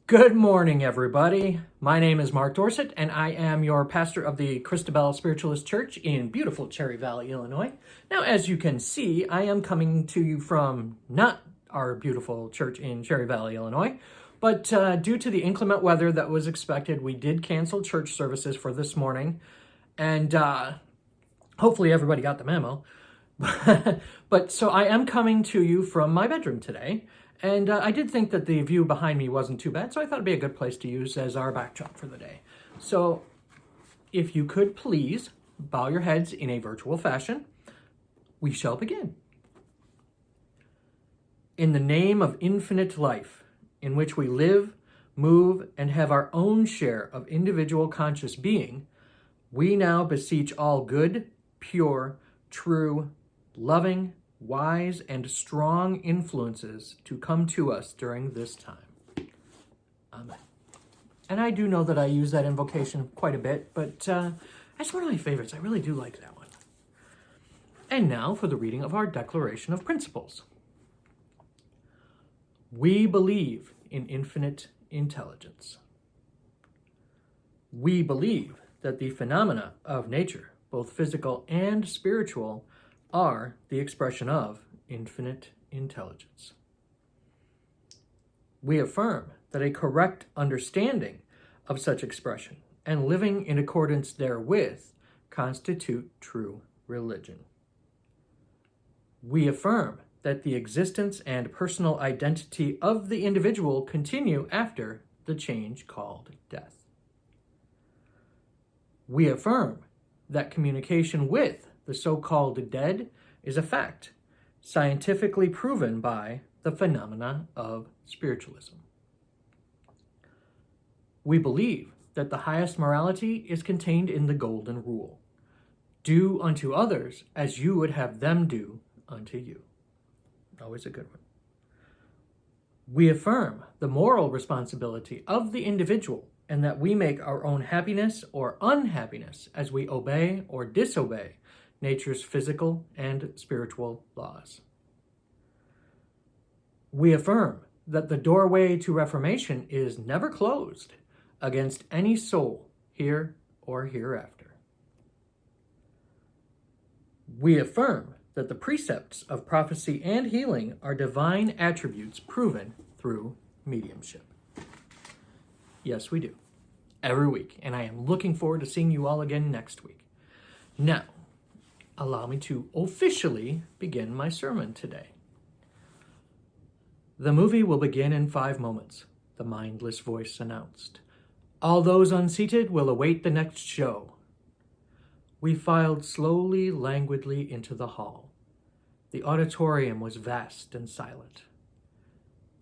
Good morning, everybody. My name is Mark Dorsett, and I am your pastor of the Christabelle Spiritualist Church in beautiful Cherry Valley, Illinois. Now, as you can see, I am coming to you from not our beautiful church in Cherry Valley, Illinois, but due to the inclement weather that was expected, we did cancel church services for this morning, and hopefully everybody got the memo. But so I am coming to you from my bedroom today. And I did think that the view behind me wasn't too bad, so I thought it'd be a good place to use as our backdrop for the day. So if you could please bow your heads in a virtual fashion, we shall begin. In the name of infinite life, in which we live, move, and have our own share of individual conscious being, we now beseech all good, pure, true, loving, wise, and strong influences to come to us during this time. Amen. And I do know that I use that invocation quite a bit, but that's one of my favorites. I really do like that one. And now for the reading of our Declaration of Principles. We believe in infinite intelligence. We believe that the phenomena of nature, both physical and spiritual, are the expression of infinite intelligence. We affirm that a correct understanding of such expression and living in accordance therewith constitute true religion. We affirm that the existence and personal identity of the individual continue after the change called death. We affirm that communication with the so-called dead is a fact, scientifically proven by the phenomena of spiritualism. We believe that the highest morality is contained in the Golden Rule. Do unto others as you would have them do unto you. Always a good one. We affirm the moral responsibility of the individual and that we make our own happiness or unhappiness as we obey or disobey nature's physical and spiritual laws. We affirm that the doorway to reformation is never closed against any soul here or hereafter. We affirm that the precepts of prophecy and healing are divine attributes proven through mediumship. Yes, we do. Every week, and I am looking forward to seeing you all again next week. Now, allow me to officially begin my sermon today. The movie will begin in 5 moments, the mindless voice announced. All those unseated will await the next show. We filed slowly, languidly into the hall. The auditorium was vast and silent.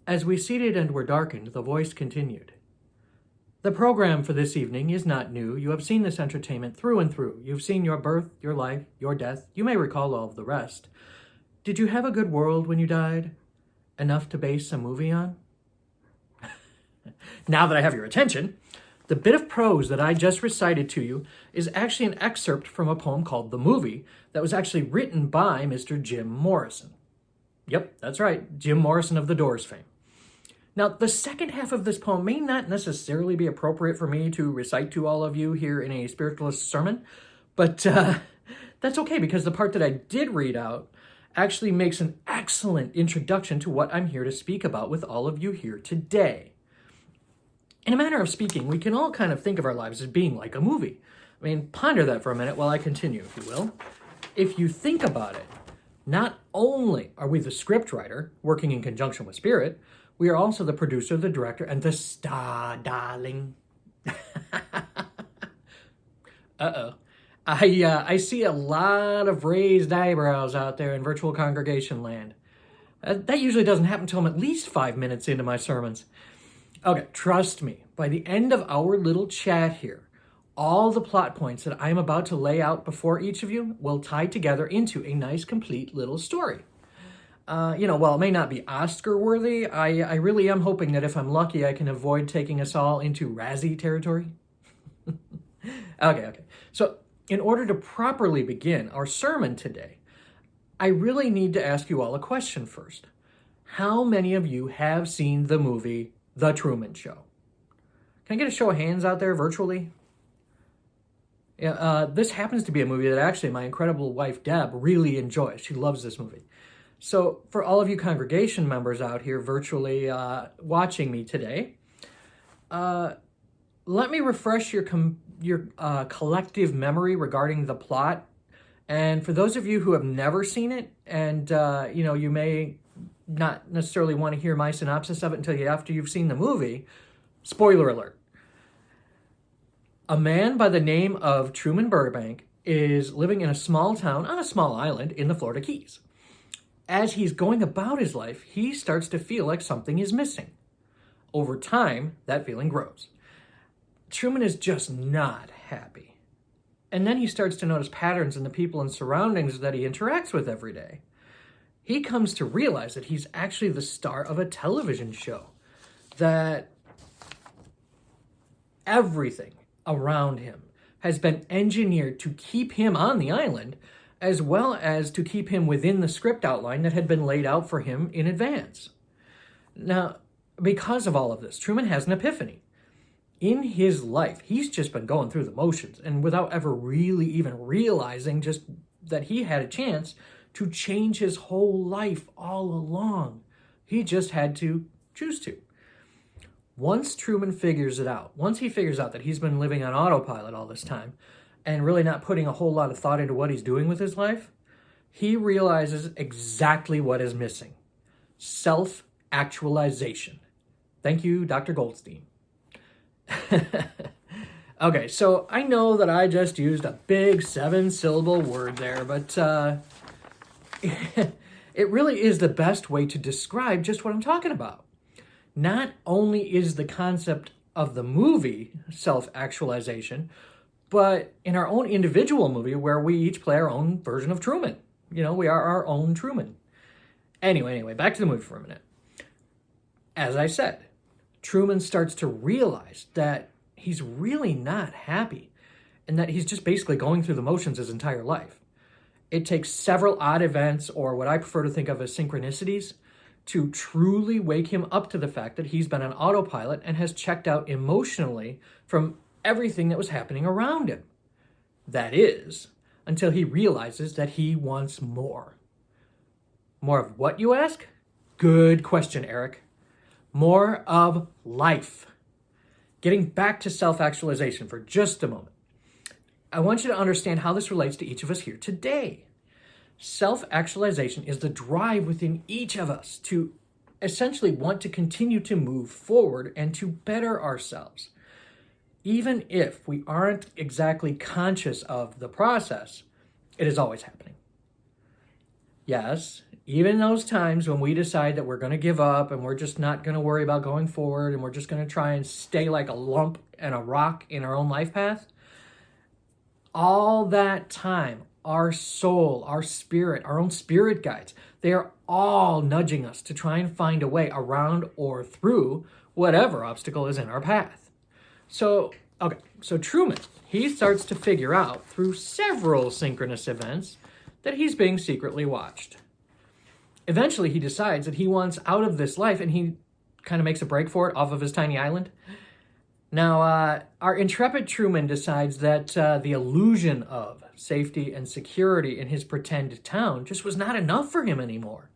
As we seated and were darkened, the voice continued. The program for this evening is not new. You have seen this entertainment through and through. You've seen your birth, your life, your death. You may recall all of the rest. Did you have a good world when you died? Enough to base a movie on? Now that I have your attention, the bit of prose that I just recited to you is actually an excerpt from a poem called The Movie that was actually written by Mr. Jim Morrison. Yep, that's right, Jim Morrison of the Doors fame. Now, the second half of this poem may not necessarily be appropriate for me to recite to all of you here in a spiritualist sermon, but that's okay because the part that I did read out actually makes an excellent introduction to what I'm here to speak about with all of you here today. In a manner of speaking, we can all kind of think of our lives as being like a movie. I mean, ponder that for a minute while I continue, if you will. If you think about it, not only are we the scriptwriter working in conjunction with Spirit, we are also the producer, the director, and the star, darling. Uh-oh. I see a lot of raised eyebrows out there in virtual congregation land. That usually doesn't happen until I'm at least 5 minutes into my sermons. Okay, trust me, by the end of our little chat here, all the plot points that I'm about to lay out before each of you will tie together into a nice, complete little story. While it may not be Oscar-worthy, I really am hoping that if I'm lucky, I can avoid taking us all into Razzie territory. Okay. So, in order to properly begin our sermon today, I really need to ask you all a question first. How many of you have seen the movie The Truman Show? Can I get a show of hands out there virtually? Yeah, this happens to be a movie that actually my incredible wife, Deb, really enjoys. She loves this movie. So for all of you congregation members out here virtually watching me today, let me refresh your collective memory regarding the plot. And for those of you who have never seen it, and you may not necessarily want to hear my synopsis of it until after you've seen the movie, spoiler alert. A man by the name of Truman Burbank is living in a small town on a small island in the Florida Keys. As he's going about his life, he starts to feel like something is missing. Over time, that feeling grows. Truman is just not happy. And then he starts to notice patterns in the people and surroundings that he interacts with every day. He comes to realize that he's actually the star of a television show, that everything around him has been engineered to keep him on the island, as well as to keep him within the script outline that had been laid out for him in advance. Now, because of all of this, Truman has an epiphany. In his life, he's just been going through the motions, and without ever really even realizing just that he had a chance to change his whole life all along. He just had to choose to. Once Truman figures it out, once he figures out that he's been living on autopilot all this time and really not putting a whole lot of thought into what he's doing with his life, he realizes exactly what is missing. Self-actualization. Thank you, Dr. Goldstein. Okay, so I know that I just used a big 7-syllable word there, but it really is the best way to describe just what I'm talking about. Not only is the concept of the movie self-actualization, but in our own individual movie where we each play our own version of Truman. We are our own Truman. Anyway, back to the movie for a minute. As I said, Truman starts to realize that he's really not happy and that he's just basically going through the motions his entire life. It takes several odd events, or what I prefer to think of as synchronicities, to truly wake him up to the fact that he's been on autopilot and has checked out emotionally from everything that was happening around him. That is, until he realizes that he wants more. More of what, you ask? Good question, Eric. More of life. Getting back to self-actualization for just a moment. I want you to understand how this relates to each of us here today. Self-actualization is the drive within each of us to essentially want to continue to move forward and to better ourselves. Even if we aren't exactly conscious of the process, it is always happening. Yes, even those times when we decide that we're going to give up and we're just not going to worry about going forward and we're just going to try and stay like a lump and a rock in our own life path, all that time, our soul, our spirit, our own spirit guides, they are all nudging us to try and find a way around or through whatever obstacle is in our path. So Truman, he starts to figure out through several synchronous events that he's being secretly watched. Eventually, he decides that he wants out of this life, and he kind of makes a break for it off of his tiny island. Now, our intrepid Truman decides that the illusion of safety and security in his pretend town just was not enough for him anymore.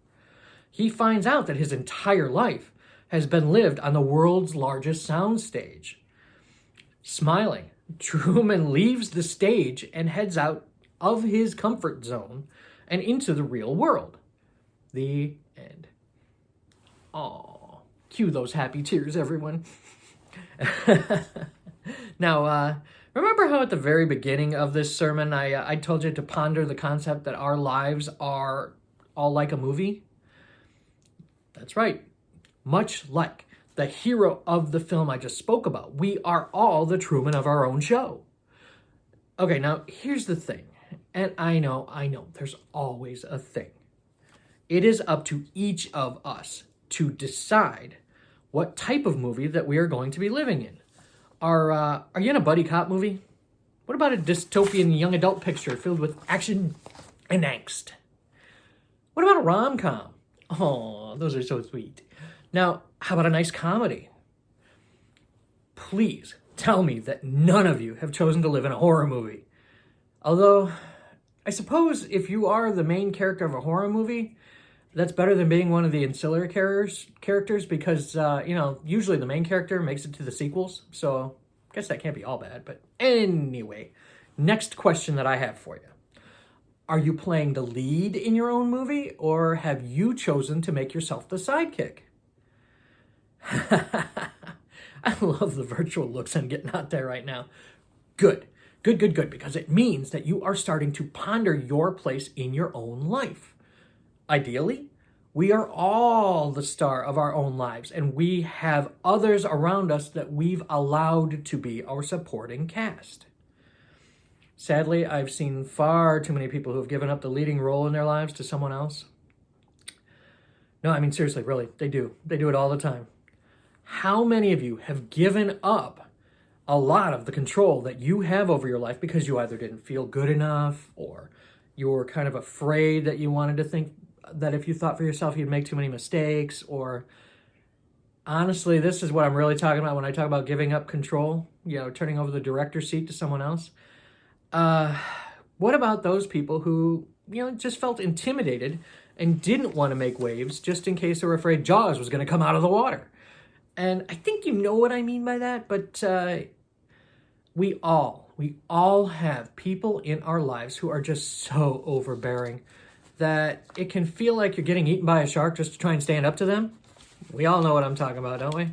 He finds out that his entire life has been lived on the world's largest soundstage. Smiling, Truman leaves the stage and heads out of his comfort zone and into the real world. The end. Aw, cue those happy tears, everyone. Now, remember how at the very beginning of this sermon I told you to ponder the concept that our lives are all like a movie? That's right. Much like the hero of the film I just spoke about, we are all the Truman of our own show. Okay, now here's the thing. And I know, there's always a thing. It is up to each of us to decide what type of movie that we are going to be living in. Are you in a buddy cop movie? What about a dystopian young adult picture filled with action and angst? What about a rom-com? Oh, those are so sweet. Now, how about a nice comedy? please tell me that none of you have chosen to live in a horror movie. Although, I suppose if you are the main character of a horror movie, that's better than being one of the ancillary characters because, usually the main character makes it to the sequels. So I guess that can't be all bad. But anyway, next question that I have for you. Are you playing the lead in your own movie, or have you chosen to make yourself the sidekick? I love the virtual looks I'm getting out there right now. Good, because it means that you are starting to ponder your place in your own life. Ideally, we are all the star of our own lives, and we have others around us that we've allowed to be our supporting cast. Sadly, I've seen far too many people who have given up the leading role in their lives to someone else. No, I mean, seriously, really, they do. They do it all the time. How many of you have given up a lot of the control that you have over your life because you either didn't feel good enough, or you were kind of afraid that you wanted to think that if you thought for yourself you'd make too many mistakes, or honestly, this is what I'm really talking about when I talk about giving up control, turning over the director's seat to someone else. What about those people who, just felt intimidated and didn't want to make waves just in case they were afraid Jaws was going to come out of the water? And I think you know what I mean by that, but we all have people in our lives who are just so overbearing that it can feel like you're getting eaten by a shark just to try and stand up to them. We all know what I'm talking about, don't we?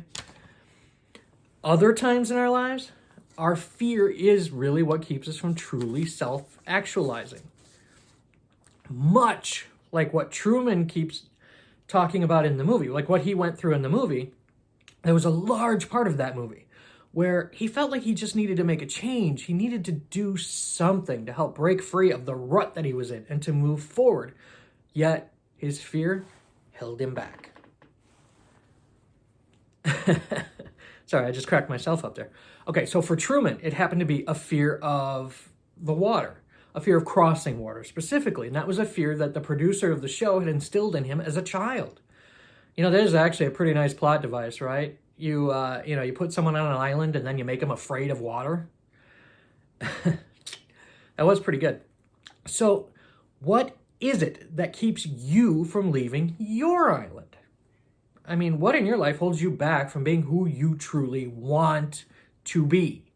Other times in our lives, our fear is really what keeps us from truly self-actualizing. Much like what Truman keeps talking about in the movie, like what he went through in the movie, there was a large part of that movie where he felt like he just needed to make a change. He needed to do something to help break free of the rut that he was in and to move forward. Yet his fear held him back. Sorry, I just cracked myself up there. Okay, so for Truman, it happened to be a fear of the water, a fear of crossing water specifically. And that was a fear that the producer of the show had instilled in him as a child. There's actually a pretty nice plot device, right? You put someone on an island and then you make them afraid of water. That was pretty good. So what is it that keeps you from leaving your island? I mean, what in your life holds you back from being who you truly want to be?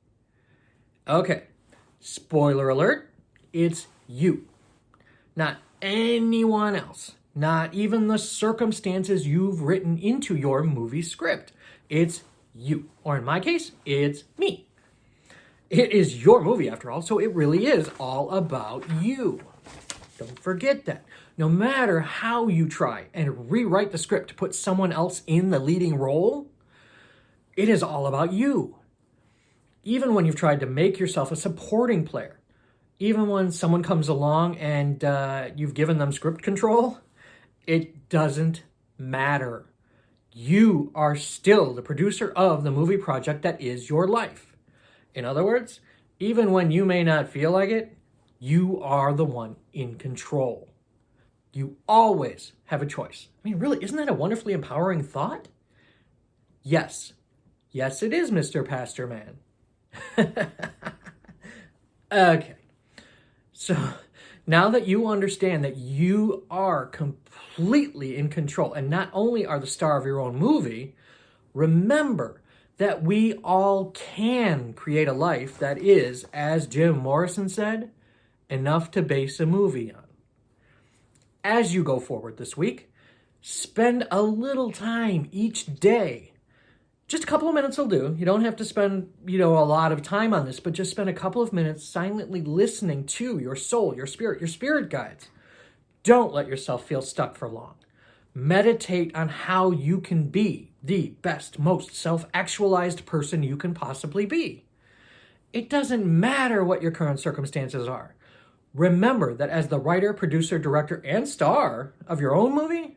Okay, spoiler alert, it's you. Not anyone else. Not even the circumstances you've written into your movie script. It's you. Or in my case, it's me. It is your movie after all, so it really is all about you. Don't forget that. No matter how you try and rewrite the script to put someone else in the leading role, it is all about you. Even when you've tried to make yourself a supporting player, even when someone comes along and you've given them script control, it doesn't matter. You are still the producer of the movie project that is your life. In other words, even when you may not feel like it, you are the one in control. You always have a choice. I mean, really, isn't that a wonderfully empowering thought? Yes. Yes, it is, Mr. Pastor Man. Okay. So now that you understand that you are completely in control and not only are the star of your own movie, remember that we all can create a life that is, as Jim Morrison said, enough to base a movie on. As you go forward this week, spend a little time each day. Just a couple of minutes will do. You don't have to spend, a lot of time on this, but just spend a couple of minutes silently listening to your soul, your spirit guides. Don't let yourself feel stuck for long. Meditate on how you can be the best, most self-actualized person you can possibly be. It doesn't matter what your current circumstances are. Remember that as the writer, producer, director, and star of your own movie,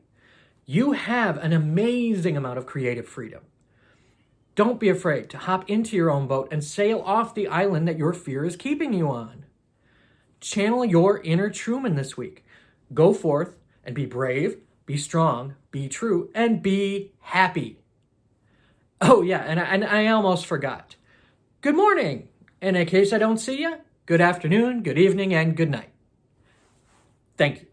you have an amazing amount of creative freedom. Don't be afraid to hop into your own boat and sail off the island that your fear is keeping you on. Channel your inner Truman this week. Go forth and be brave, be strong, be true, and be happy. Oh, yeah, and I almost forgot. Good morning. And in case I don't see you, good afternoon, good evening, and good night. Thank you.